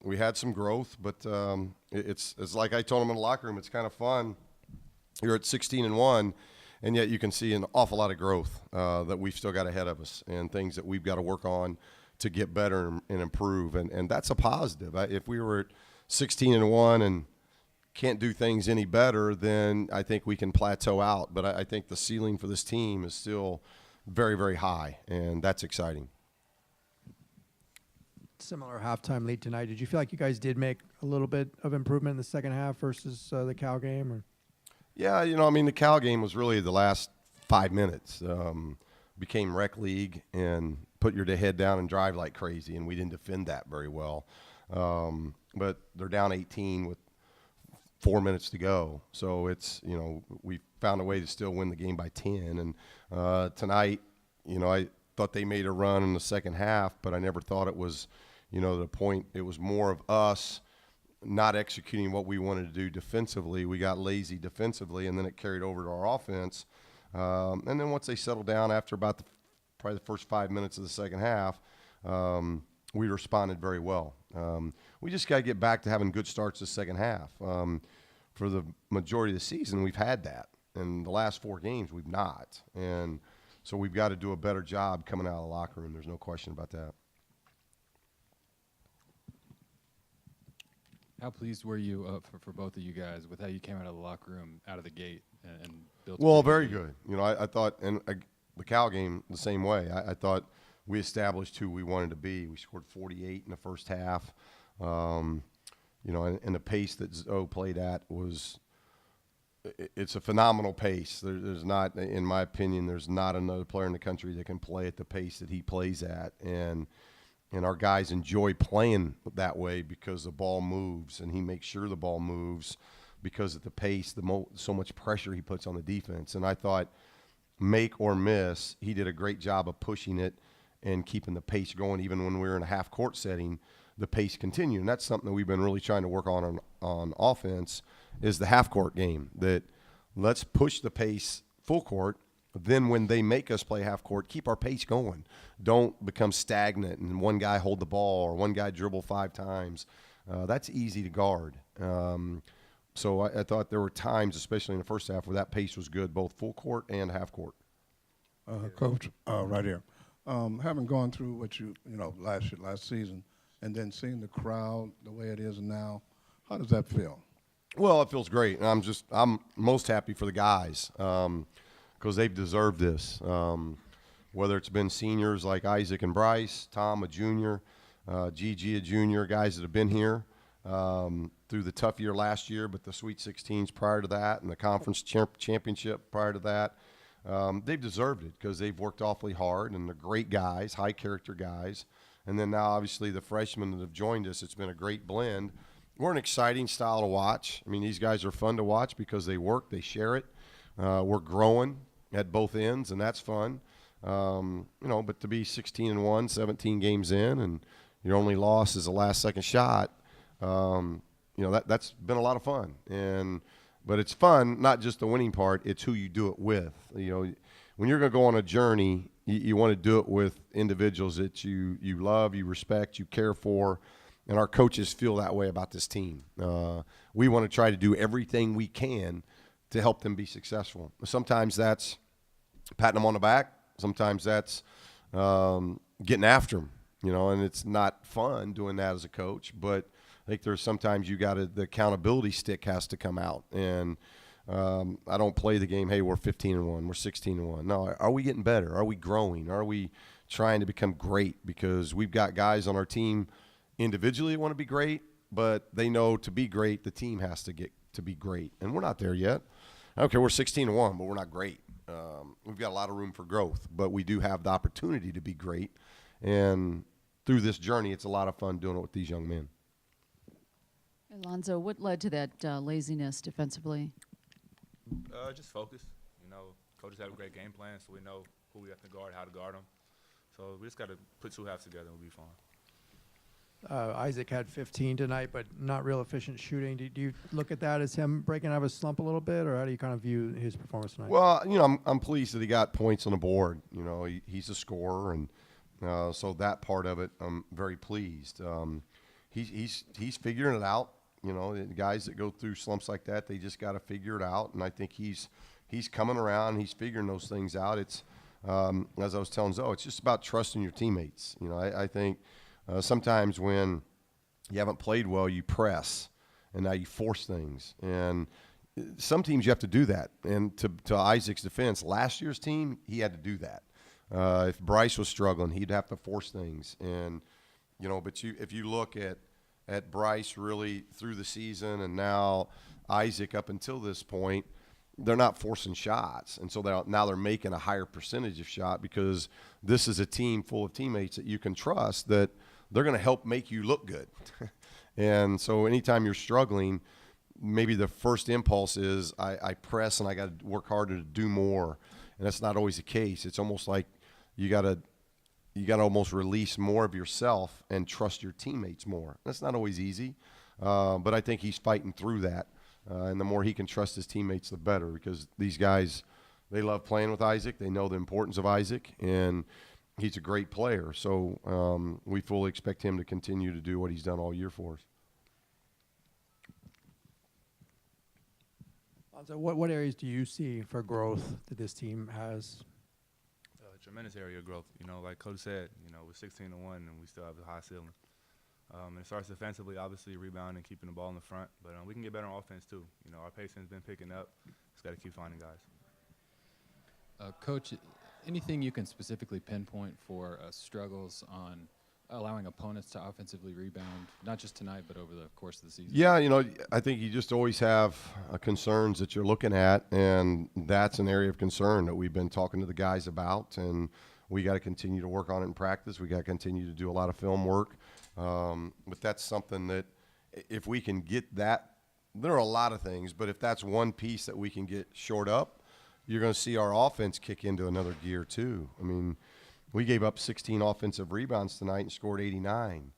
we had some growth, but it's like I told them in the locker room, it's kind of fun. You're at 16-1, and yet you can see an awful lot of growth that we've still got ahead of us and things that we've got to work on to get better and improve, and that's a positive. If we were at 16-1 and can't do things any better, then I think we can plateau out. But I think the ceiling for this team is still very, very high, and that's exciting. Similar halftime lead tonight. Did you feel like you guys did make a little bit of improvement in the second half versus the Cal game? Or? Yeah, the Cal game was really the last 5 minutes. Became rec league and put your head down and drive like crazy, and we didn't defend that very well. But they're down 18 with 4 minutes to go. So it's, we found a way to still win the game by 10. And tonight, I thought they made a run in the second half, but I never thought it was, the point. It was more of us not executing what we wanted to do defensively. We got lazy defensively, and then it carried over to our offense. And then once they settled down after about probably the first 5 minutes of the second half, we responded very well. We just got to get back to having good starts the second half. For the majority of the season, we've had that. In the last 4 games, we've not. And so we've got to do a better job coming out of the locker room. There's no question about that. How pleased were you for both of you guys with how you came out of the locker room out of the gate and built? Well, very good. I thought, and the Cal game the same way. I thought we established who we wanted to be. We scored 48 in the first half. And the pace that Zoe played at it's a phenomenal pace. There's not, in my opinion, there's not another player in the country that can play at the pace that he plays at. And our guys enjoy playing that way because the ball moves, and he makes sure the ball moves because at the pace, so much pressure he puts on the defense. And I thought, make or miss, he did a great job of pushing it and keeping the pace going. Even when we were in a half-court setting, the pace continued. And that's something that we've been really trying to work on offense is the half-court game, that let's push the pace full court. Then when they make us play half court, keep our pace going. Don't become stagnant and one guy hold the ball or one guy dribble 5 times. That's easy to guard. So I thought there were times, especially in the first half, where that pace was good, both full court and half court. Coach, right here. Having gone through what last season, and then seeing the crowd the way it is now, how does that feel? Well, it feels great, and I'm most happy for the guys. Because they've deserved this, whether it's been seniors like Isaac and Bryce, Tom, a junior, Gigi, a junior, guys that have been here through the tough year last year, but the Sweet 16s prior to that and the conference championship prior to that. They've deserved it because they've worked awfully hard, and they're great guys, high-character guys. And then now, obviously, the freshmen that have joined us, it's been a great blend. We're an exciting style to watch. I mean, these guys are fun to watch because they work, they share it. We're growing at both ends, and that's fun. But to be 16-1, 17 games in, and your only loss is the last-second shot, that's been a lot of fun. But it's fun, not just the winning part, it's who you do it with. When you're going to go on a journey, you want to do it with individuals that you love, you respect, you care for, and our coaches feel that way about this team. We want to try to do everything we can to help them be successful. Sometimes that's patting them on the back. Sometimes that's getting after them, and it's not fun doing that as a coach. But I think there's sometimes the accountability stick has to come out. And I don't play the game, hey, we're 15-1, we're 16-1. No, are we getting better? Are we growing? Are we trying to become great? Because we've got guys on our team individually that want to be great, but they know to be great, the team has to get to be great. And we're not there yet. Okay, we're 16-1, but we're not great. We've got a lot of room for growth, but we do have the opportunity to be great. And through this journey, it's a lot of fun doing it with these young men. Lonzo, what led to that laziness defensively? Just focus. Coaches have a great game plan, so we know who we have to guard, how to guard them. So we just got to put 2 halves together and we'll be fine. Isaac had 15 tonight, but not real efficient shooting. Do you look at that as him breaking out of a slump a little bit, or how do you kind of view his performance tonight? Well, I'm pleased that he got points on the board. He's a scorer, and so that part of it, I'm very pleased. he's figuring it out. You know, the guys that go through slumps like that, they just got to figure it out. And I think he's coming around. He's figuring those things out. It's as I was telling Zoe, it's just about trusting your teammates. You know, I think sometimes when you haven't played well, you press, and now you force things. And some teams you have to do that. And to Isaac's defense, last year's team, he had to do that. If Bryce was struggling, he'd have to force things. And, you know, but if you look at Bryce really through the season and now Isaac up until this point, they're not forcing shots. And so now they're making a higher percentage of shot because this is a team full of teammates that you can trust that they're going to help make you look good. And so anytime you're struggling, maybe the first impulse is I press and I got to work harder to do more. And that's not always the case. It's almost like you got to almost release more of yourself and trust your teammates more. That's not always easy, but I think he's fighting through that. And the more he can trust his teammates, the better, because these guys, they love playing with Isaac. They know the importance of Isaac, and he's a great player. So we fully expect him to continue to do what he's done all year for us. Lonzo, what areas do you see for growth that this team has? Tremendous area of growth. You know, like Coach said, you know, we're 16-1 and we still have a high ceiling. And it starts defensively, obviously rebounding, keeping the ball in the front. But we can get better on offense too. You know, our pacing has been picking up. Just got to keep finding guys. Coach, anything you can specifically pinpoint for struggles on allowing opponents to offensively rebound, not just tonight, but over the course of the season? Yeah, you know, I think you just always have concerns that you're looking at, and that's an area of concern that we've been talking to the guys about, and we got to continue to work on it in practice. We got to continue to do a lot of film work. But that's something that if we can get that, there are a lot of things, but if that's one piece that we can get shored up, you're going to see our offense kick into another gear too. I mean, we gave up 16 offensive rebounds tonight and scored 89.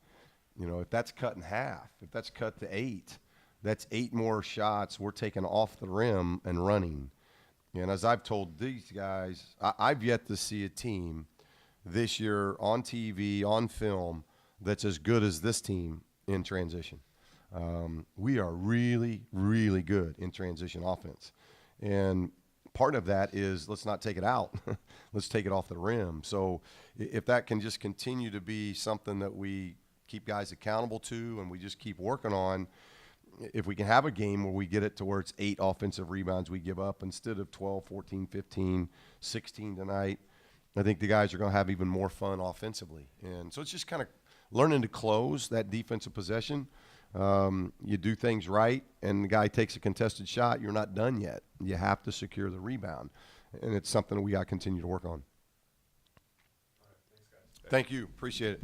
You know, if that's cut in half, if that's cut to 8, that's 8 more shots we're taking off the rim and running. And as I've told these guys, I've yet to see a team this year on TV, on film, that's as good as this team in transition. We are really, really good in transition offense. And part of that is let's not take it out. Let's take it off the rim. So if that can just continue to be something that we keep guys accountable to and we just keep working on, if we can have a game where we get it to where it's 8 offensive rebounds we give up instead of 12, 14, 15, 16 tonight, I think the guys are going to have even more fun offensively. And so it's just kind of learning to close that defensive possession. You do things right, and the guy takes a contested shot, you're not done yet. You have to secure the rebound, and it's something we got to continue to work on. Thank you. Appreciate it.